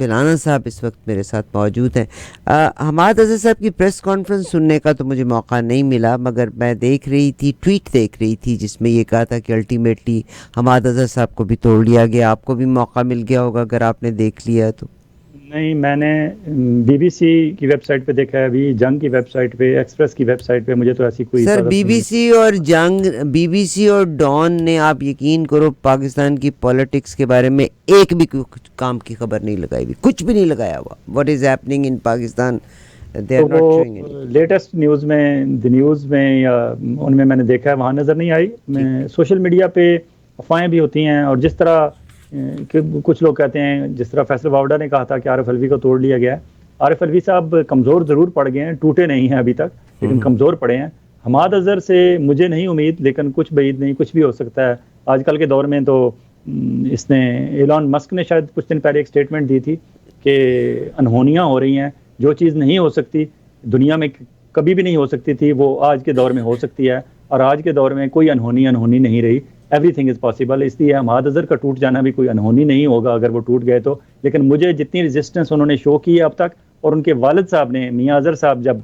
लुत्फ़िलाना साहब इस वक्त मेरे साथ मौजूद हैं। हमाद अज़हर साहब की प्रेस कॉन्फ्रेंस सुनने का तो मुझे मौका नहीं मिला, मगर मैं देख रही थी, ट्वीट देख रही थी जिसमें ये कहा था कि अल्टीमेटली हमाद अज़हर साहब को भी तोड़ लिया गया। आपको भी मौका मिल गया होगा अगर आपने देख लिया तो। नहीं, मैंने बीबीसी की वेबसाइट पे देखा है, अभी जंग की वेबसाइट पे, एक्सप्रेस की वेबसाइट पे, मुझे तो ऐसी कोई सर ताज़ा सुनने बीबीसी और जंग, बीबीसी और डॉन ने, आप यकीन करो, पाकिस्तान की पॉलिटिक्स के बारे में एक भी कुछ काम की खबर नहीं लगाई हुई, कुछ भी नहीं लगाया हुआ। What is happening in Pakistan, they तो आर नॉट शोइंग वो एनी। लेटेस्ट न्यूज़ में, द न्यूज़ में या उनमें मैंने देखा है, वहाँ नज़र नहीं आई। ठीक। मैं सोशल मीडिया पे अफवाहें भी होती हैं, और जिस तरह कि कुछ लोग कहते हैं, जिस तरह फैसल वावडा ने कहा था कि आरिफ अलवी को तोड़ लिया गया है। आरिफ अलवी साहब कमज़ोर ज़रूर पड़ गए हैं, टूटे नहीं हैं अभी तक, लेकिन कमज़ोर पड़े हैं। हमाद अज़हर से मुझे नहीं उम्मीद, लेकिन कुछ बईद नहीं, कुछ भी हो सकता है आजकल के दौर में। तो इसने, एलन मस्क ने शायद कुछ दिन पहले एक स्टेटमेंट दी थी कि अनहोनियाँ हो रही हैं, जो चीज़ नहीं हो सकती दुनिया में, कभी भी नहीं हो सकती थी, वो आज के दौर में हो सकती है। और आज के दौर में कोई अनहोनी नहीं रही, एवरीथिंग इज़ पॉसिबल। इसलिए हमाद अज़हर का टूट जाना भी कोई अनहोनी नहीं होगा अगर वो टूट गए तो। लेकिन मुझे जितनी रेजिस्टेंस उन्होंने शो की है अब तक, और उनके वालिद साहब ने, मियाँ अज़हर साहब जब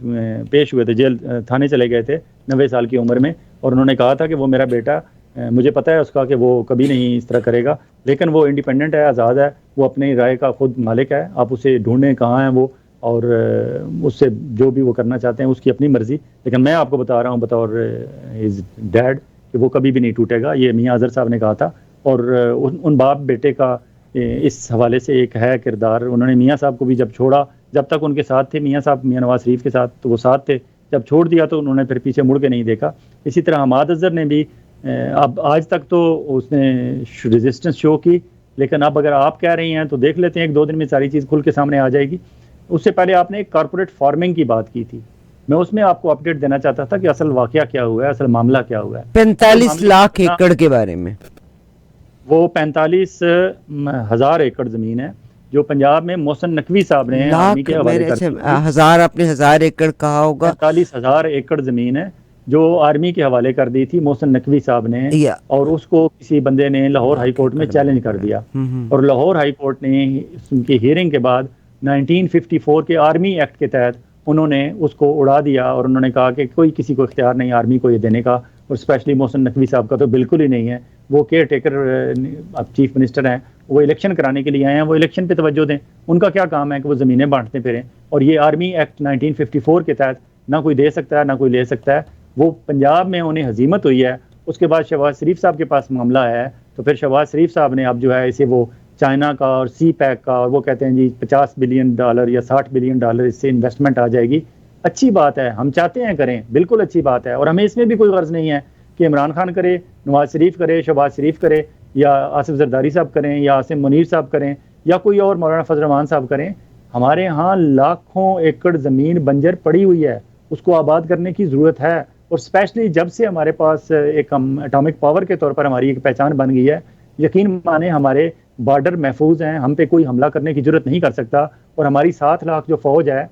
पेश हुए थे, जेल थाने चले गए थे 90 साल की उम्र में, और उन्होंने कहा था कि वो मेरा बेटा, मुझे पता है उसका कि वो कभी नहीं इस तरह करेगा, लेकिन वो इंडिपेंडेंट है, आज़ाद है, वो अपनी राय का खुद मालिक है, आप उसे ढूंढें कहाँ है वो, और उससे जो भी वो करना चाहते हैं उसकी अपनी मर्जी। लेकिन मैं आपको बता रहा हूँ बतौर हिज डैड कि वो कभी भी नहीं टूटेगा, ये मियाँ अज़हर साहब ने कहा था। और उन बाप बेटे का इस हवाले से एक है किरदार। उन्होंने मियाँ साहब को भी जब छोड़ा, जब तक उनके साथ थे मियाँ साहब, मियाँ नवाज शरीफ के साथ, तो वो साथ थे, जब छोड़ दिया तो उन्होंने फिर पीछे मुड़ के नहीं देखा। इसी तरह हमाद अज़हर ने भी अब आज तक तो उसने रेजिस्टेंस शो की, लेकिन अब अगर आप कह रही हैं तो देख लेते हैं, 1-2 दिन में सारी चीज़ खुल के सामने आ जाएगी। उससे पहले आपने एक कॉर्पोरेट फार्मिंग की बात की थी, मैं उसमें आपको अपडेट देना चाहता था कि असल वाकया क्या हुआ है, असल मामला क्या हुआ है। 45 लाख एकड़ के बारे में। वो 45,000 एकड़ ज़मीन है जो पंजाब में मोहसिन नकवी साहब ने आर्मी के हवाले कर दी। हजार, आपने 1000 एकड़ कहा होगा। 45,000 एकड़ ज़मीन है जो आर्मी के हवाले कर दी थी मोहसिन नकवी साहब ने, और उसको किसी बंदे ने लाहौर हाई कोर्ट में चैलेंज कर दिया, और लाहौर हाई कोर्ट ने उनकी हियरिंग के बाद 1954 के आर्मी एक्ट के तहत उन्होंने उसको उड़ा दिया, और उन्होंने कहा कि कोई किसी को इख्तियार नहीं आर्मी को ये देने का, और स्पेशली मोहसिन नकवी साहब का तो बिल्कुल ही नहीं है। वो केयर टेकर, अब चीफ मिनिस्टर हैं, वो इलेक्शन कराने के लिए आए हैं, वो इलेक्शन पे तवज्जो दें, उनका क्या काम है कि वो ज़मीनें बांटते फिरें। और ये आर्मी एक्ट 1954 के तहत ना कोई दे सकता है ना कोई ले सकता है। वो पंजाब में उन्हें हजीमत हुई है। उसके बाद शहबाज शरीफ साहब के पास मामला है, तो फिर शहबाज शरीफ साहब ने अब जो है इसे वो चाइना का और सी पैक का, और वो कहते हैं जी $50 बिलियन या $60 बिलियन इससे इन्वेस्टमेंट आ जाएगी। अच्छी बात है, हम चाहते हैं करें, बिल्कुल अच्छी बात है, और हमें इसमें भी कोई गर्ज नहीं है कि इमरान खान करे, नवाज शरीफ करे, शहबाज शरीफ करे, या आसिफ जरदारी साहब करें, या आसिम मुनीर साहब करें, या कोई और मौलाना फजल रहमान साहब करें। हमारे यहाँ लाखों एकड़ ज़मीन बंजर पड़ी हुई है, उसको आबाद करने की ज़रूरत है। और स्पेशली जब से हमारे पास एक एटॉमिक पावर के तौर पर हमारी एक पहचान बन गई है, यकीन माने हमारे बॉर्डर महफूज हैं, हम पे कोई हमला करने की जरूरत नहीं कर सकता। और हमारी 7 लाख जो फौज है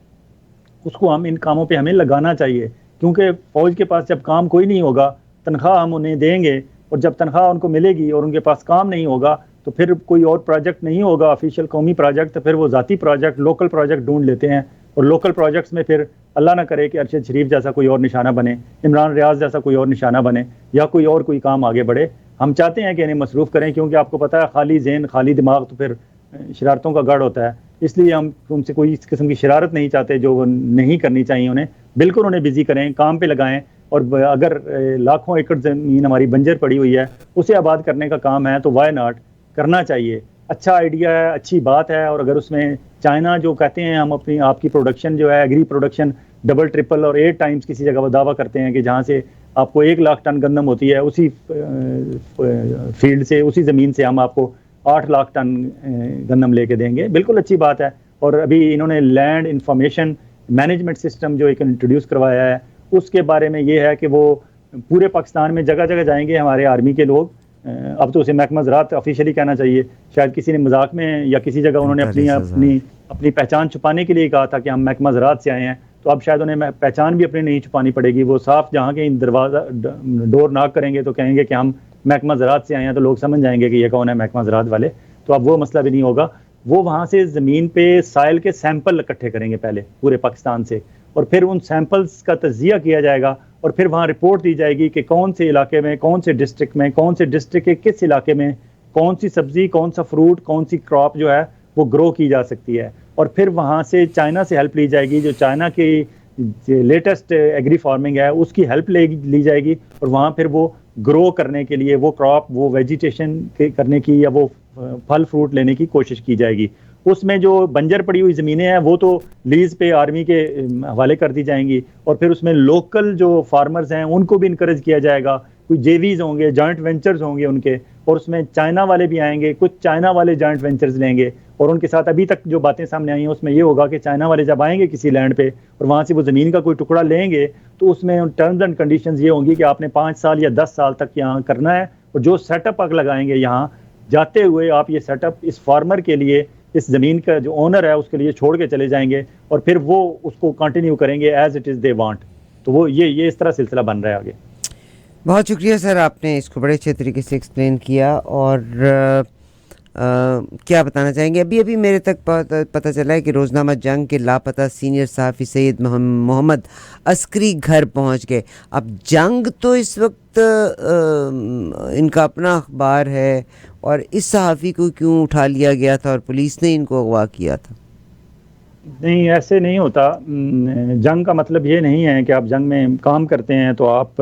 उसको हम इन कामों पे हमें लगाना चाहिए, क्योंकि फौज के पास जब काम कोई नहीं होगा, तनख्वाह हम उन्हें देंगे, और जब तनख्वाह उनको मिलेगी और उनके पास काम नहीं होगा, तो फिर कोई और प्रोजेक्ट नहीं होगा ऑफिशियल कौमी प्रोजेक्ट, तो फिर वो ज़ाती प्रोजेक्ट, लोकल प्रोजेक्ट ढूंढ लेते हैं। और लोकल प्रोजेक्ट्स में फिर अल्लाह ना करे कि अरशद शरीफ जैसा कोई और निशाना बने, इमरान रियाज जैसा कोई और निशाना बने, या कोई काम आगे बढ़े। हम चाहते हैं कि इन्हें मसरूफ़ करें, क्योंकि आपको पता है खाली जहन खाली दिमाग तो फिर शरारतों का गढ़ होता है। इसलिए हम उनसे कोई इस किस्म की शरारत नहीं चाहते जो वो नहीं करनी चाहिए उन्हें। बिल्कुल उन्हें बिजी करें, काम पे लगाएं, और अगर लाखों एकड़ ज़मीन हमारी बंजर पड़ी हुई है उसे आबाद करने का काम है तो वाई नॉट, करना चाहिए। अच्छा आइडिया है, अच्छी बात है। और अगर उसमें चाइना जो कहते हैं हम अपनी आपकी प्रोडक्शन जो है एग्री प्रोडक्शन डबल ट्रिपल और 8 टाइम्स किसी जगह वो दावा करते हैं कि जहाँ से आपको 1 लाख टन गंदम होती है, उसी फील्ड से, उसी ज़मीन से हम आपको 8 लाख टन गंदम लेके देंगे, बिल्कुल अच्छी बात है। और अभी इन्होंने लैंड इंफॉर्मेशन मैनेजमेंट सिस्टम जो एक इंट्रोड्यूस करवाया है, उसके बारे में ये है कि वो पूरे पाकिस्तान में जगह जगह जाएंगे हमारे आर्मी के लोग। अब तो उसे महकमा ज़राअत ऑफिशियली कहना चाहिए, शायद किसी ने मजाक में या किसी जगह उन्होंने अपनी पहचान छुपाने के लिए कहा था कि हम महकमा ज़राअत से आए हैं, तो अब शायद उन्हें पहचान भी अपनी नहीं छुपानी पड़ेगी। वो साफ जहाँ के दरवाज़ा डोर नॉक करेंगे तो कहेंगे कि हम महकमा ज़राअत से आए हैं, तो लोग समझ जाएंगे कि ये कौन है महकमा ज़राअत वाले। तो अब वो मसला भी नहीं होगा। वो वहाँ से ज़मीन पे साइल के सैंपल इकट्ठे करेंगे पहले पूरे पाकिस्तान से, और फिर उन सैंपल्स का तज्जिया किया जाएगा और फिर वहाँ रिपोर्ट दी जाएगी कि कौन से इलाके में, कौन से डिस्ट्रिक्ट में, कौन से डिस्ट्रिक्ट के किस इलाके में कौन सी सब्जी, कौन सा फ्रूट, कौन सी क्रॉप जो है वो ग्रो की जा सकती है। और फिर वहाँ से चाइना से हेल्प ली जाएगी, जो चाइना की लेटेस्ट एग्री फार्मिंग है उसकी हेल्प ली जाएगी, और वहाँ फिर वो ग्रो करने के लिए वो क्रॉप, वो वेजिटेशन करने की या वो फल फ्रूट लेने की कोशिश की जाएगी। उसमें जो बंजर पड़ी हुई ज़मीनें हैं वो तो लीज पे आर्मी के हवाले कर दी जाएंगी, और फिर उसमें लोकल जो फार्मर्स हैं उनको भी इनकरेज किया जाएगा। कोई जेवीज होंगे, जॉइंट वेंचर्स होंगे उनके, और उसमें चाइना वाले भी आएंगे, कुछ चाइना वाले जॉइंट वेंचर्स लेंगे, और उनके साथ अभी तक जो बातें सामने आई हैं उसमें ये होगा कि चाइना वाले जब आएंगे किसी लैंड पे और वहाँ से वो ज़मीन का कोई टुकड़ा लेंगे तो उसमें टर्म्स एंड कंडीशंस ये होंगी कि आपने 5 साल या 10 साल तक यहाँ करना है, और जो सेटअप अगर लगाएंगे यहाँ जाते हुए आप ये सेटअप इस फार्मर के लिए, इस ज़मीन का जो ओनर है उसके लिए छोड़ के चले जाएंगे, और फिर वो उसको कंटिन्यू करेंगे as it is they want. तो वो ये इस तरह सिलसिला बन रहा है आगे। बहुत शुक्रिया सर, आपने इसको बड़े अच्छे तरीके से एक्सप्लेन किया। और क्या बताना चाहेंगे, अभी अभी मेरे तक पता चला है कि रोज़नामा जंग के लापता सीनियर सहाफ़ी सैयद मोहम्मद अस्करी घर पहुंच गए। अब जंग तो इस वक्त इनका अपना अखबार है, और इस सहाफ़ी को क्यों उठा लिया गया था और पुलिस ने इनको अगवा किया था? नहीं, ऐसे नहीं होता। जंग का मतलब ये नहीं है कि आप जंग में काम करते हैं तो आप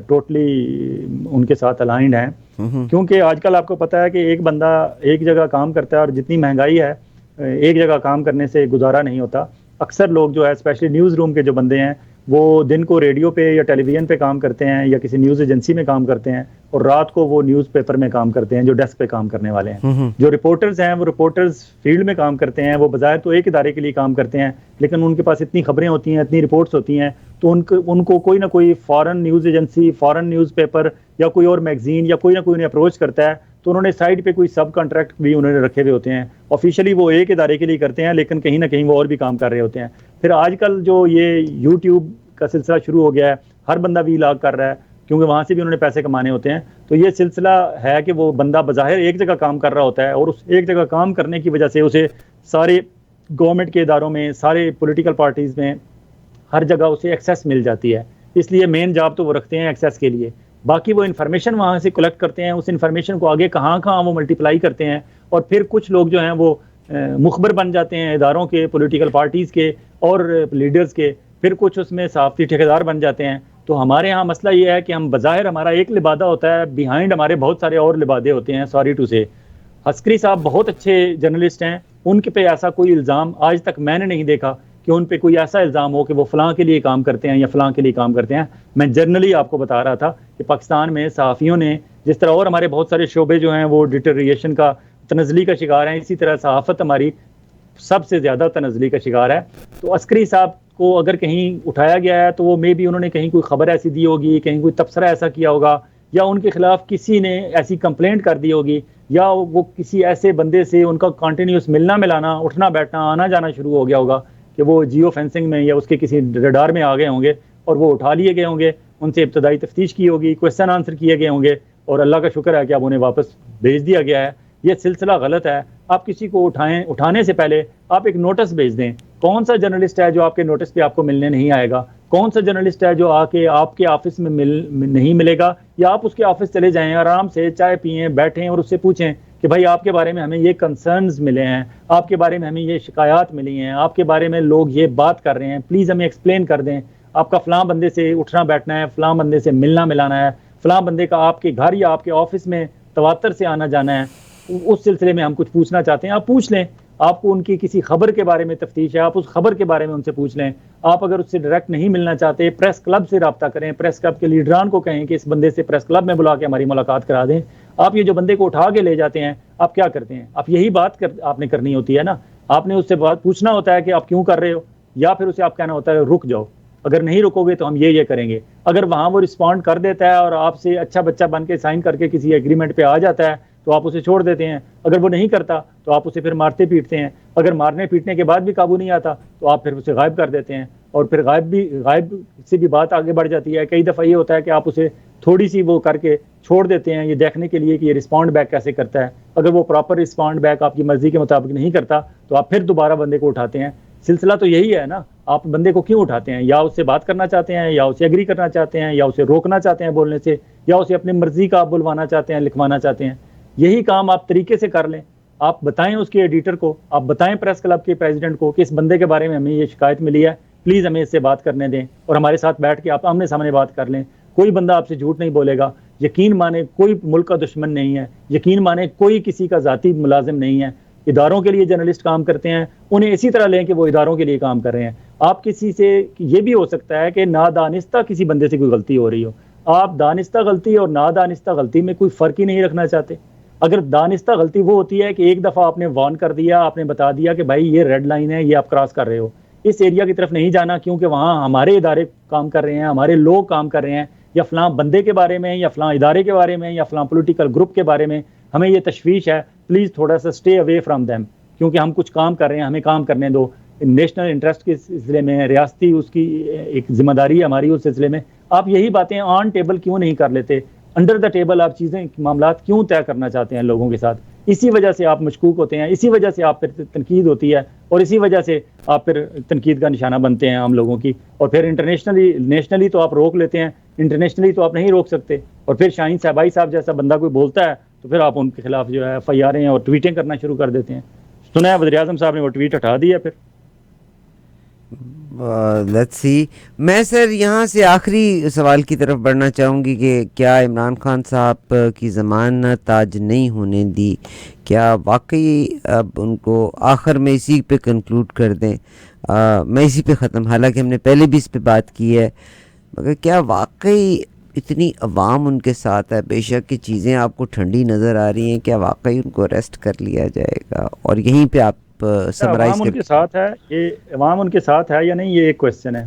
टोटली उनके साथ अलाइंड हैं, क्योंकि आजकल आपको पता है कि एक बंदा एक जगह काम करता है और जितनी महंगाई है एक जगह काम करने से गुजारा नहीं होता। अक्सर लोग जो है स्पेशली न्यूज़ रूम के जो बंदे हैं वो दिन को रेडियो पे या टेलीविज़न पे काम करते हैं या किसी न्यूज़ एजेंसी में काम करते हैं, और रात को वो न्यूज़पेपर में काम करते हैं, जो डेस्क पे काम करने वाले हैं। जो रिपोर्टर्स हैं वो रिपोर्टर्स फील्ड में काम करते हैं, वो बजाय तो एक इदारे के लिए काम करते हैं, लेकिन उनके पास इतनी खबरें होती हैं, इतनी रिपोर्ट्स होती हैं, तो उनको कोई ना कोई foreign news agency, foreign newspaper या कोई और मैगजीन या कोई ना कोई उन्हें अप्रोच करता है, तो उन्होंने साइड पे कोई सब कॉन्ट्रैक्ट भी उन्होंने रखे हुए होते हैं। ऑफिशियली वो एक इदारे के लिए करते हैं, लेकिन कहीं ना कहीं वो और भी काम कर रहे होते हैं। फिर आजकल जो ये यूट्यूब का सिलसिला शुरू हो गया है, हर बंदा वीलॉग कर रहा है, क्योंकि वहाँ से भी उन्होंने पैसे कमाने होते हैं। तो ये सिलसिला है कि वो बंदा बज़ाहिर एक जगह काम कर रहा होता है, और उस एक जगह काम करने की वजह से उसे सारे गवर्नमेंट के इदारों में, सारे पॉलिटिकल पार्टीज़ में, हर जगह उसे एक्सेस मिल जाती है। इसलिए मेन जॉब तो वो रखते हैं एक्सेस के लिए, बाकी वो इन्फॉर्मेशन वहाँ से कलेक्ट करते हैं, उस इन्फॉर्मेशन को आगे कहाँ कहाँ वो मल्टीप्लाई करते हैं, और फिर कुछ लोग जो हैं वो मुखबर बन जाते हैं इदारों के, पॉलिटिकल पार्टीज़ के और लीडर्स के, फिर कुछ उसमें सहाफ़ती ठेकेदार बन जाते हैं। तो हमारे यहाँ मसला ये है कि हम बज़ाहिर हमारा एक लिबादा होता है, बिहाइंड हमारे बहुत सारे और लिबादे होते हैं। सॉरी टू से, अस्करी साहब बहुत अच्छे जर्नलिस्ट हैं, उनके पे ऐसा कोई इल्ज़ाम आज तक मैंने नहीं देखा कि उन पे कोई ऐसा इल्ज़ाम हो कि वो फ़लाँ के लिए काम करते हैं या फ़लाँ के लिए काम करते हैं। मैं जनरली आपको बता रहा था कि पाकिस्तान में सहाफ़ियों ने, जिस तरह और हमारे बहुत सारे शोबे जो हैं वो डिटेरिएशन का, तनज़ली का शिकार हैं, इसी तरह सहाफ़त हमारी सबसे ज़्यादा तनज़ली का शिकार है। तो अस्करी साहब को अगर कहीं उठाया गया है तो वो मे भी उन्होंने कहीं कोई खबर ऐसी दी होगी, कहीं कोई तबसरा ऐसा किया होगा, या उनके खिलाफ किसी ने ऐसी कंप्लेंट कर दी होगी, या वो किसी ऐसे बंदे से उनका कंटिन्यूस मिलना मिलाना, उठना बैठना, आना जाना शुरू हो गया होगा कि वो जियो फेंसिंग में या उसके किसी रडार में आ गए होंगे और वो उठा लिए गए होंगे, उनसे इब्तदाई तफ्तीश की होगी, क्वेश्चन आंसर किए गए होंगे, और अल्लाह का शुक्र है कि अब उन्हें वापस भेज दिया गया है। ये सिलसिला गलत है। आप किसी को उठाने से पहले आप एक नोटिस भेज दें। कौन सा जर्नलिस्ट है जो आपके नोटिस पे आपको मिलने नहीं आएगा? कौन सा जर्नलिस्ट है जो आके आपके ऑफिस में नहीं मिलेगा? या आप उसके ऑफिस चले जाएं, आराम से चाय पिएं, बैठें और उससे पूछें कि भाई आपके बारे में हमें ये कंसर्न्स मिले हैं, आपके बारे में हमें ये शिकायत मिली हैं, आपके बारे में लोग ये बात कर रहे हैं, प्लीज़ हमें एक्सप्लेन कर दें। आपका फ़लाँ बंदे से उठना बैठना है, फ़लाँ बंदे से मिलना मिलाना है, फ़लाँ बंदे का आपके घर या आपके ऑफिस में तवातर से आना जाना है, उस सिलसिले में हम कुछ पूछना चाहते हैं, आप पूछ लें। आपको उनकी किसी खबर के बारे में तफ्तीश है, आप उस खबर के बारे में उनसे पूछ लें। आप अगर उससे डायरेक्ट नहीं मिलना चाहते, प्रेस क्लब से रब्ता करें, प्रेस क्लब के लीडरान को कहें कि इस बंदे से प्रेस क्लब में बुला के हमारी मुलाकात करा दें। आप ये जो बंदे को उठा के ले जाते हैं, आप क्या करते हैं? आप यही बात आपने करनी होती है ना, आपने उससे बात पूछना होता है कि आप क्यों कर रहे हो, या फिर उसे आप कहना होता है रुक जाओ, अगर नहीं रुकोगे तो हम ये करेंगे। अगर वहाँ वो रिस्पॉन्ड कर देता है और आपसे अच्छा बच्चा बन के साइन करके किसी एग्रीमेंट पे आ जाता है तो आप उसे छोड़ देते हैं। अगर वो नहीं करता तो आप उसे फिर मारते पीटते हैं। अगर मारने पीटने के बाद भी काबू नहीं आता तो आप फिर उसे गायब कर देते हैं, और फिर गायब से भी बात आगे बढ़ जाती है। कई दफ़ा ये होता है कि आप उसे थोड़ी सी वो करके छोड़ देते हैं, ये देखने के लिए कि ये रिस्पॉन्ड बैक कैसे करता है। अगर वो प्रॉपर रिस्पॉन्ड बैक आपकी मर्जी के मुताबिक नहीं करता तो आप फिर दोबारा बंदे को उठाते हैं। सिलसिला तो यही है ना, आप बंदे को क्यों उठाते हैं? या उससे बात करना चाहते हैं, या उसे एग्री करना चाहते हैं, या उसे रोकना चाहते हैं बोलने से, या उसे अपनी मर्जी का आप बुलवाना चाहते हैं, लिखवाना चाहते हैं। यही काम आप तरीके से कर लें। आप बताएं उसके एडिटर को, आप बताएं प्रेस क्लब के प्रेसिडेंट को कि इस बंदे के बारे में हमें ये शिकायत मिली है, प्लीज़ हमें इससे बात करने दें, और हमारे साथ बैठ के आप आमने सामने बात कर लें। कोई बंदा आपसे झूठ नहीं बोलेगा। यकीन माने कोई मुल्क का दुश्मन नहीं है, यकीन माने कोई किसी का ज़ाती मुलाजिम नहीं है। इदारों के लिए जर्नलिस्ट काम करते हैं, उन्हें इसी तरह लें कि वो इदारों के लिए काम कर रहे हैं। आप किसी से, ये भी हो सकता है कि नादानिस्ता किसी बंदे से कोई गलती हो रही हो, आप दानिस्ता गलती और नादानिस्ता गलती में कोई फ़र्क ही नहीं रखना चाहते। अगर दानिस्ता गलती वो होती है कि एक दफ़ा आपने वार्न कर दिया, आपने बता दिया कि भाई ये रेड लाइन है, ये आप क्रॉस कर रहे हो, इस एरिया की तरफ नहीं जाना, क्योंकि वहाँ हमारे इदारे काम कर रहे हैं, हमारे लोग काम कर रहे हैं, या फलां बंदे के बारे में, या फलां इदारे के बारे में, या फलां पॉलिटिकल ग्रुप के बारे में हमें ये तशवीश है, प्लीज़ थोड़ा सा स्टे अवे फ्राम देम, क्योंकि हम कुछ काम कर रहे हैं, हमें काम करने दो। नेशनल इंटरेस्ट के सिलसिले में, रियासती उसकी एक जिम्मेदारी है हमारी उस सिलसिले में। आप यही बातें ऑन टेबल क्यों नहीं कर लेते? अंडर द टेबल आप चीज़ें, मामलात क्यों तय करना चाहते हैं लोगों के साथ? इसी वजह से आप मशकूक होते हैं, इसी वजह से आप फिर तनकीद होती है, और इसी वजह से आप फिर तनकीद का निशाना बनते हैं आम लोगों की। और फिर इंटरनेशनली, नेशनली तो आप रोक लेते हैं, इंटरनेशनली तो आप नहीं रोक सकते। और फिर शाहीन साहबाई साहब जैसा बंदा कोई बोलता है तो फिर आप उनके खिलाफ जो है FIR और ट्वीटें करना शुरू कर देते हैं। सुना है वज़ीर आज़म साहब ने वो ट्वीट हटा दिया फिर। Let's see. मैं सर यहाँ से आखिरी सवाल की तरफ बढ़ना चाहूँगी कि क्या इमरान खान साहब की ज़मानत आज नहीं होने दी, क्या वाकई अब उनको आखिर में इसी पे कंक्लूड कर दें? मैं इसी पे ख़त्म, हालांकि हमने पहले भी इस पे बात की है, मगर क्या वाकई इतनी अवाम उनके साथ है? बेशक की चीज़ें आपको ठंडी नज़र आ रही हैं, क्या वाकई उनको अरेस्ट कर लिया जाएगा? और यहीं पे आप अवाम उनके साथ है, ये अवाम उनके साथ है या नहीं, ये एक क्वेश्चन है।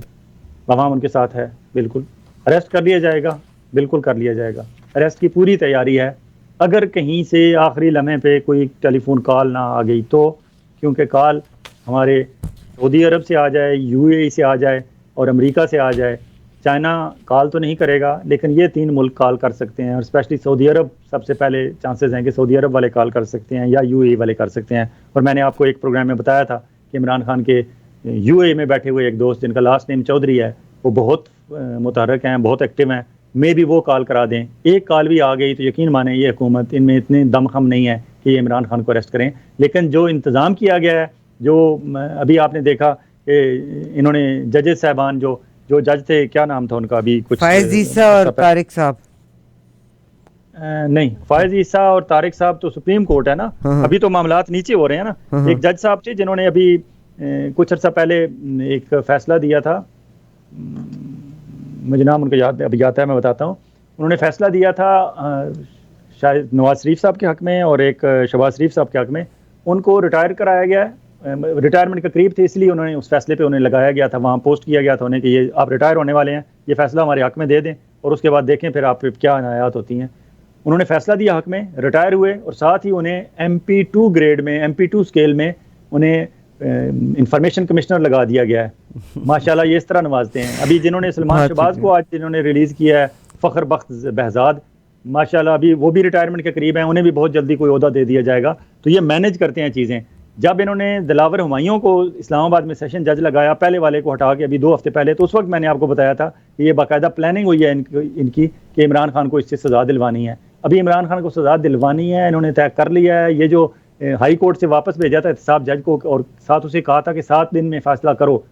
अवाम उनके साथ है, बिल्कुल अरेस्ट कर लिया जाएगा, बिल्कुल कर लिया जाएगा। अरेस्ट की पूरी तैयारी है। अगर कहीं से आखिरी लम्हे पे कोई टेलीफोन कॉल ना आ गई तो, क्योंकि कॉल हमारे सऊदी अरब से आ जाए, UAE से आ जाए और अमेरिका से आ जाए, चाइना कॉल तो नहीं करेगा, लेकिन ये 3 मुल्क कॉल कर सकते हैं, और स्पेशली सऊदी अरब सबसे पहले चांसेस हैं कि सऊदी अरब वाले कॉल कर सकते हैं या UAE वाले कर सकते हैं। और मैंने आपको एक प्रोग्राम में बताया था कि इमरान खान के UAE में बैठे हुए एक दोस्त जिनका लास्ट नेम चौधरी है, वो बहुत मुतहरक हैं, बहुत एक्टिव हैं, मे भी वो कॉल करा दें। एक कॉल भी आ गई तो यकीन माने ये हुकूमत, इनमें इतने दमखम नहीं है कि ये इमरान खान को अरेस्ट करें। लेकिन जो इंतज़ाम किया गया है, जो अभी आपने देखा कि इन्होंने जजेस साहबान जो जज थे, क्या नाम था उनका, अभी कुछ फ़ायज़ ईसा और तारिक साहब, नहीं फ़ायज़ ईसा और तारिक साहब तो सुप्रीम कोर्ट है ना, अभी तो मामलात नीचे हो रहे हैं ना। एक जज साहब थे जिन्होंने अभी कुछ अर्सा पहले एक फैसला दिया था, मुझे नाम उनका अभी याद है, मैं बताता हूँ। उन्होंने फैसला दिया था शायद नवाज शरीफ साहब के हक़ में और एक शहबाज शरीफ साहब के हक़ में। उनको रिटायर कराया गया है, रिटायरमेंट के करीब थे, इसलिए उन्होंने उस फैसले पे उन्हें लगाया गया था, वहाँ पोस्ट किया गया था उन्हें कि ये आप रिटायर होने वाले हैं, ये फैसला हमारे हक़ में दे दें और उसके बाद देखें फिर आप क्या इनायात होती हैं। उन्होंने फैसला दिया हक़ में, रिटायर हुए, और साथ ही उन्हें MP2 ग्रेड में, MP2 स्केल में उन्हें इंफॉर्मेशन कमिश्नर लगा दिया गया है। माशाल्लाह ये इस तरह नवाजते हैं। अभी जिन्होंने सलमान शहबाज को आज जिन्होंने रिलीज़ किया है, फ़ख्र बख्त बहजाद, माशाल्लाह अभी वो भी रिटायरमेंट के करीब हैं, उन्हें भी बहुत जल्दी कोई ओहदा दे दिया जाएगा। तो ये मैनेज करते हैं चीज़ें। जब इन्होंने दिलावर हुमायूं को इस्लामाबाद में सेशन जज लगाया, पहले वाले को हटा के अभी 2 हफ्ते पहले, तो उस वक्त मैंने आपको बताया था कि ये बाकायदा प्लानिंग हुई है इनकी कि इमरान खान को इससे सज़ा दिलवानी है। अभी इमरान खान को सज़ा दिलवानी है, इन्होंने तय कर लिया है। ये जो हाई कोर्ट से वापस भेजा था एहतसाब जज को, और साथ उसे कहा था कि 7 दिन में फ़ैसला करो।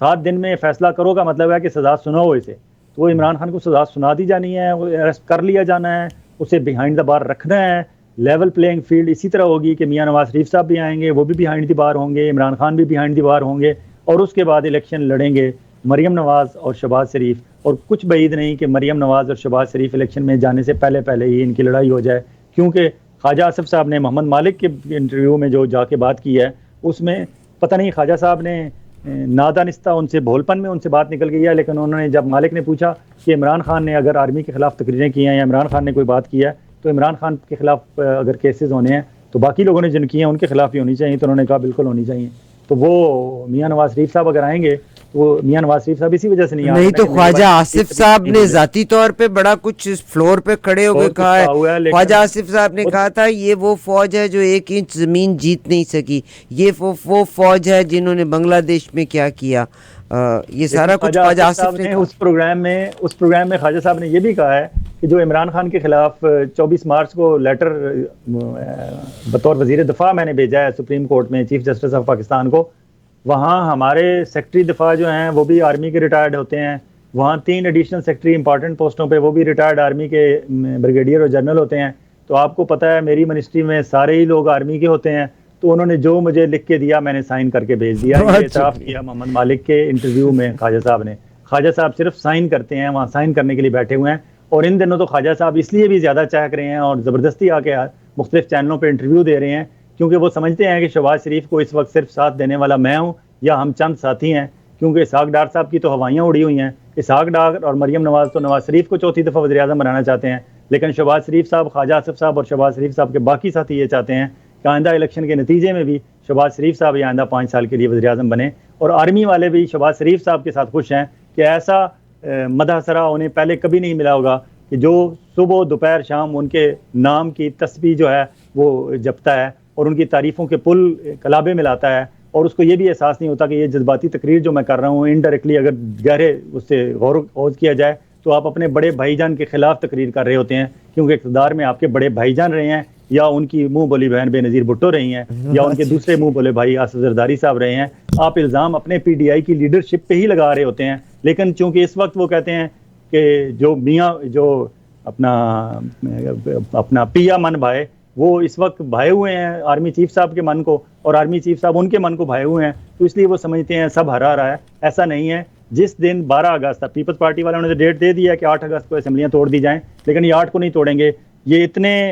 7 दिन में फ़ैसला करो का मतलब है कि सज़ा सुनाओ इसे। तो वो इमरान खान को सज़ा सुना दी जानी है, अरेस्ट कर लिया जाना है, उसे बिहाइंड द बार रखना है। लेवल प्लेइंग फील्ड इसी तरह होगी कि मियां नवाज शरीफ साहब भी आएंगे, वो भी बिहाइंड द बार होंगे, इमरान खान भी बिहाइंड द बार होंगे, और उसके बाद इलेक्शन लड़ेंगे मरियम नवाज़ और शहबाज शरीफ। और कुछ बईद नहीं कि मरियम नवाज़ और शहबाज शरीफ इलेक्शन में जाने से पहले पहले ही इनकी लड़ाई हो जाए, क्योंकि ख्वाजा आसिफ साहब ने मोहम्मद मालिक के इंटरव्यू में जो जाके बात की है, उसमें पता नहीं ख्वाजा साहब ने नादानिस्ता उनसे भोलपन में उनसे बात निकल गई है, लेकिन उन्होंने जब मालिक ने पूछा कि इमरान खान ने अगर आर्मी के ख़िलाफ़ तकरीरें की हैं या इमरान खान ने कोई बात की है, तो इमरान खान के ख़िलाफ़ अगर केसेस होने हैं तो बाकी लोगों ने जिन किए हैं उनके खिलाफ भी होनी चाहिए, तो उन्होंने कहा बिल्कुल होनी चाहिए। तो वो मियां नवाज शरीफ साहब अगर आएंगे तो मियां नवाज शरीफ साहब इसी वजह से नहीं आ रहे। नहीं तो ख्वाजा आसिफ साहब ने जाती तौर पे बड़ा कुछ इस फ्लोर पे खड़े होकर कहा है, ख्वाजा आसिफ साहब ने कहा था ये वो फौज है जो 1 इंच जमीन जीत नहीं सकी, ये वो फौज है जिन्होंने बांग्लादेश में क्या किया। ये सारा कुछ ख्वाजा आसिफ ने उस प्रोग्राम में ख्वाजा साहब ने ये भी कहा है कि जो इमरान खान के खिलाफ 24 मार्च को लेटर बतौर वजीर दफा मैंने भेजा है सुप्रीम कोर्ट में चीफ जस्टिस ऑफ पाकिस्तान को, वहाँ हमारे सेक्रेटरी दफा जो हैं वो भी आर्मी के रिटायर्ड होते हैं, वहाँ 3 एडिशनल सेक्रेटरी इंपॉर्टेंट पोस्टों पे वो भी रिटायर्ड आर्मी के ब्रिगेडियर और जनरल होते हैं। तो आपको पता है मेरी मिनिस्ट्री में सारे ही लोग आर्मी के होते हैं, तो उन्होंने जो मुझे लिख के दिया मैंने साइन करके भेज दिया। ये इतराफ़ किया मोहम्मद मालिक के इंटरव्यू में ख्वाजा साहब ने। ख्वाजा साहब सिर्फ साइन करते हैं, वहाँ साइन करने के लिए बैठे हुए हैं। और इन दिनों तो ख्वाजा साहब इसलिए भी ज़्यादा चाहक रहे हैं और ज़बरदस्ती आके मुख्तलिफ चैनलों पर इंटरव्यू दे रहे हैं क्योंकि वो समझते हैं कि शहबाज शरीफ को इस वक्त सिर्फ साथ देने वाला मैं हूँ या हम चंद साथी हैं, क्योंकि इसहाक डार साहब की तो हवाइयाँ उड़ी हुई हैं। इसहाक डार और मरियम नवाज तो नवाज शरीफ को चौथी दफ़ा वज़ीर आज़म बनाना चाहते हैं, लेकिन शहबाज शरीफ साहब, ख्वाजा आसिफ साहब और शहबाज शरीफ साहब के बाकी साथी ये चाहते हैं कि आइंदा इलेक्शन के नतीजे में भी शहबाज शरीफ साहब ये आइंदा 5 साल के लिए वज़ीर आज़म बने। और आर्मी वाले भी शहबाज शरीफ साहब के साथ खुश हैं कि ऐसा मदहसरा उन्हें पहले कभी नहीं मिला होगा कि जो सुबह दोपहर शाम उनके नाम की तस्बीह जो है वो जपता है और उनकी तारीफ़ों के पुल कलाबे में लाता है, और उसको ये भी एहसास नहीं होता कि ये जज्बाती तकरीर जो मैं कर रहा हूँ इनडायरेक्टली अगर गहरे उससे गौर किया जाए तो आप अपने बड़े भाईजान के खिलाफ तकरीर कर रहे होते हैं, क्योंकि इक़्तिदार में आपके बड़े भाईजान रहे हैं या उनकी मुंह बोली बहन बेनज़ीर भुट्टो रही हैं या उनके दूसरे मुंह बोले भाई आसिफ जरदारी साहब रहे हैं। आप इल्ज़ाम अपने PDI की लीडरशिप पे ही लगा रहे होते हैं, लेकिन चूंकि इस वक्त वो कहते हैं कि जो मियाँ जो अपना पिया मन भाई वो इस वक्त भाए हुए हैं आर्मी चीफ साहब के मन को, और आर्मी चीफ साहब उनके मन को भाए हुए हैं, तो इसलिए वो समझते हैं सब हरा रहा है। ऐसा नहीं है। जिस दिन 12 अगस्त था, पीपल्स पार्टी वालों ने डेट दे दिया कि 8 अगस्त को असेंबलियां तोड़ दी जाएं, लेकिन ये 8 को नहीं तोड़ेंगे। ये इतने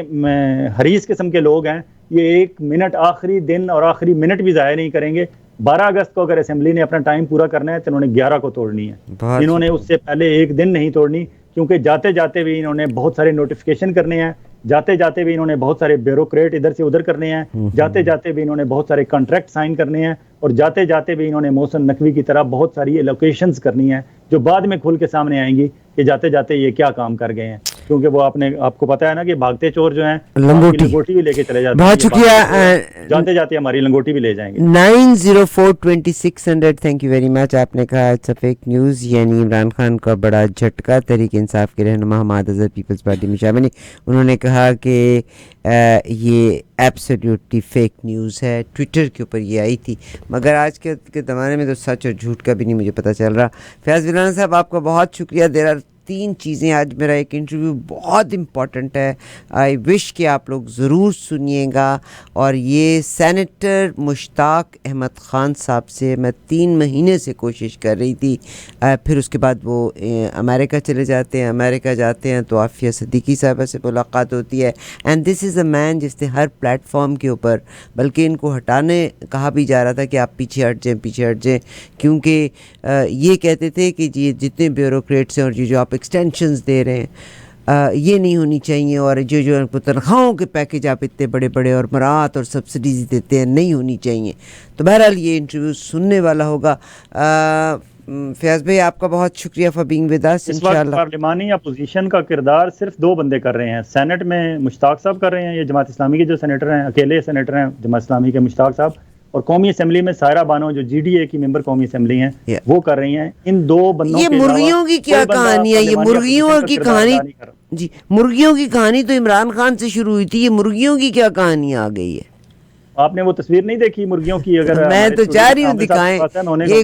हरीस किस्म के लोग हैं, ये 1 मिनट आखिरी दिन और आखिरी मिनट भी ज़ाया नहीं करेंगे। 12 अगस्त को अगर असेंबली ने अपना टाइम पूरा करना है तो इन्होंने 11 को तोड़नी है। इन्होंने उससे पहले 1 दिन नहीं तोड़नी, क्योंकि जाते जाते भी इन्होंने बहुत सारे नोटिफिकेशन करने हैं, जाते जाते भी इन्होंने बहुत सारे ब्यूरोक्रेट इधर से उधर करने हैं, जाते जाते भी इन्होंने बहुत सारे कॉन्ट्रैक्ट साइन करने हैं, और जाते जाते भी इन्होंने मोहसिन नकवी की तरह बहुत सारी एलोकेशंस करनी है जो बाद में खुल के सामने आएंगी कि जाते जाते ये क्या काम कर गए हैं। क्योंकि वो आपको पता है ना कि भागते चोर जो हैं लंगोटी भी लेके चले जाते हैं। बहुत शुक्रिया, जाते जाते हमारी लंगोटी भी ले जाएंगे। 9042600 थैंक यू वेरी मच। आपने कहा इट्स अ फेक न्यूज़, यानी इमरान खान का बड़ा झटका। तहरीक इंसाफ के रहनुमा हमाद अजहर पीपल्स पार्टी में शामिल, उन्होंने कहा कि ये एब्सोल्युटली फेक न्यूज़ है। ट्विटर के ऊपर ये आई थी, मगर आज के ज़माने में तो सच और झूठ का भी नहीं मुझे पता चल रहा। फैज़ विलाना साहब आपका बहुत शुक्रिया। देर आर 3 चीज़ें, आज मेरा एक इंटरव्यू बहुत इम्पॉर्टेंट है, आई विश कि आप लोग ज़रूर सुनिएगा। और ये सेनेटर मुश्ताक अहमद ख़ान साहब से मैं 3 महीने से कोशिश कर रही थी, फिर उसके बाद वो अमेरिका चले जाते हैं, अमेरिका जाते हैं तो आफिया सिद्दीकी साहब से मुलाकात होती है। And this is a man जिसने हर प्लेटफॉर्म के ऊपर, बल्कि इनको हटाने कहा भी जा रहा था कि आप पीछे हट जाएँ, क्योंकि ये कहते थे कि ये जितने ब्यूरोक्रेट्स हैं और जो आप एक्सटेंशंस दे रहे हैं ये नहीं होनी चाहिए, और जो तनख्वाहों के पैकेज आप इतने बड़े बड़े और मराहत और सब्सिडीज़ देते हैं नहीं होनी चाहिए। तो बहरहाल ये इंटरव्यू सुनने वाला होगा। फयाज भाई आपका बहुत शुक्रिया फॉर बीइंग विद अस। इंशाल्लाह पार्लिमानी अपोजिशन का किरदार सिर्फ 2 बंदे कर रहे हैं। सेनेट में मुश्ताक साहब कर रहे हैं, ये जमात इस्लामी के जो सेनेटर हैं, अकेले सेनेटर हैं जमात इस्लामी के मुश्ताक साहब, और कौमी असेंबली में सायरा बानो जो GDA की मेंबर कौमी असेंबली हैं वो कर रही हैं। इन 2 बंदों ये मुर्गियों की क्या कहानी है? ये मुर्गियों की कहानी जी, मुर्गियों की कहानी तो इमरान खान से शुरू हुई थी, ये मुर्गियों की क्या कहानी आ गई है? आपने वो तस्वीर नहीं देखी मुर्गियों की? अगर मैं तो चाह रही हूँ दिखाएं ये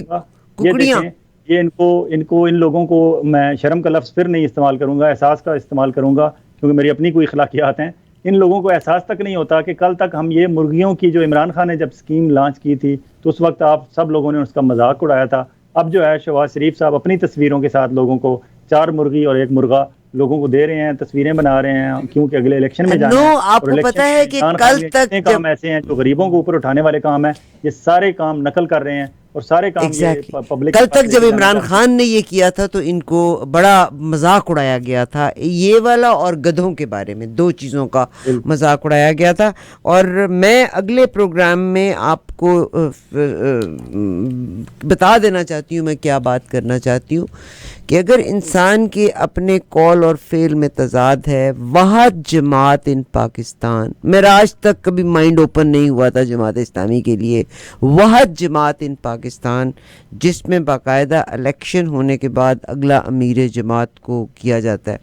कुकड़ियाँ। ये इनको इन लोगों को मैं शर्म का लफ्ज़ फिर नहीं इस्तेमाल करूंगा, एहसास का इस्तेमाल करूंगा, क्योंकि मेरी अपनी कोई अखलाकियात हैं। इन लोगों को एहसास तक नहीं होता कि कल तक हम ये मुर्गियों की जो इमरान खान ने जब स्कीम लॉन्च की थी तो उस वक्त आप सब लोगों ने उसका मजाक उड़ाया था। अब जो है शहबाज शरीफ साहब अपनी तस्वीरों के साथ लोगों को 4 मुर्गी और 1 मुर्गा लोगों को दे रहे हैं, तस्वीरें बना रहे हैं, क्योंकि अगले इलेक्शन में जाना है। आपको पता है कि कल तक काम ऐसे हैं जो गरीबों को ऊपर उठाने वाले काम है, ये सारे काम नकल कर रहे हैं। और सारे काम Exactly. ये पब्लिक कल तक जब इमरान खान ने ये किया था तो इनको बड़ा मजाक उड़ाया गया था, ये वाला और गधों के बारे में, दो चीज़ों का मजाक उड़ाया गया था। और मैं अगले प्रोग्राम में आपको बता देना चाहती हूँ मैं क्या बात करना चाहती हूँ कि अगर इंसान के अपने कॉल और फेल में तजाद है, वहाद जमात इन पाकिस्तान, मेरा आज तक कभी माइंड ओपन नहीं हुआ था जमात इस्लामी के लिए, वहाद जमात इन पाकिस्तान जिसमें बाकायदा इलेक्शन होने के बाद अगला अमीर जमात को किया जाता है।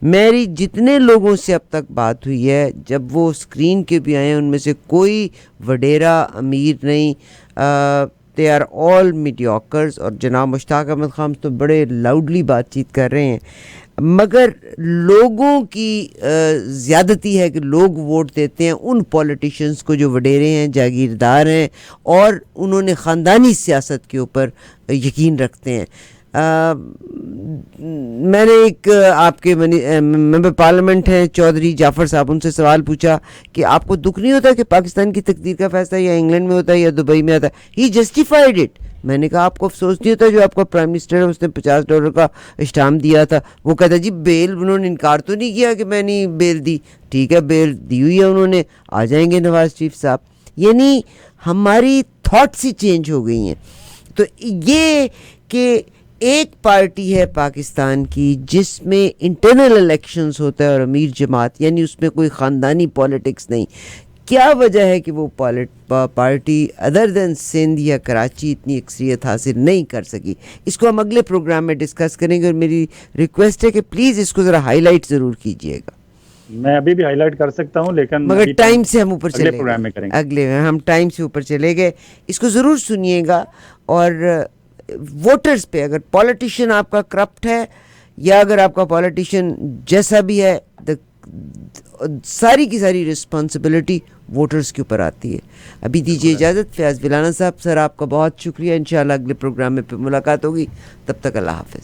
मेरी जितने लोगों से अब तक बात हुई है, जब वो स्क्रीन के भी आए, उनमें से कोई वडेरा अमीर नहीं, दे आर ऑल मीडियोकर्स। और जनाब मुश्ताक अहमद खान तो बड़े लाउडली बातचीत कर रहे हैं, मगर लोगों की ज़्यादती है कि लोग वोट देते हैं उन पॉलिटिशियंस को जो वडेरे हैं, जागीरदार हैं और उन्होंने ख़ानदानी सियासत के ऊपर यकीन रखते हैं। मैंने एक आपके मेंबर पार्लियामेंट हैं चौधरी जाफ़र साहब, उनसे सवाल पूछा कि आपको दुख नहीं होता कि पाकिस्तान की तकदीर का फैसला या इंग्लैंड में होता है या दुबई में आता है? ही जस्टिफाइड इट। मैंने कहा आपको अफसोस नहीं होता जो आपका प्राइम मिनिस्टर है उसने $50 का स्टाम्प दिया था? वो कहता जी बेल, उन्होंने इनकार तो नहीं किया कि मैंने बेल दी। ठीक है, बेल दी हुई है उन्होंने, आ जाएंगे नवाज शरीफ साहब। यानी हमारी थॉट्स ही चेंज हो गई हैं। तो ये कि एक पार्टी है पाकिस्तान की जिसमें इंटरनल इलेक्शंस होता है और अमीर जमात, यानी उसमें कोई ख़ानदानी पॉलिटिक्स नहीं। क्या वजह है कि वो पार्टी अदर देन सिंध या कराची इतनी अक्सरियत हासिल नहीं कर सकी? इसको हम अगले प्रोग्राम में डिस्कस करेंगे और मेरी रिक्वेस्ट है कि प्लीज़ इसको ज़रा हाईलाइट ज़रूर कीजिएगा। मैं अभी भी हाईलाइट कर सकता हूँ, लेकिन मगर टाइम से हम ऊपर चले गए, प्रोग्राम में करेंगे। अगले हम टाइम से ऊपर चले गए। इसको ज़रूर सुनिएगा। और वोटर्स पे, अगर पॉलिटिशियन आपका करप्ट है या अगर आपका पॉलिटिशियन जैसा भी है, सारी की सारी रिस्पॉन्सिबिलिटी वोटर्स के ऊपर आती है। अभी दीजिए इजाज़त। फयाज़ विलाना साहब, सर आपका बहुत शुक्रिया। इंशाल्लाह अगले प्रोग्राम में मुलाकात होगी, तब तक अल्लाह हाफ़िज़।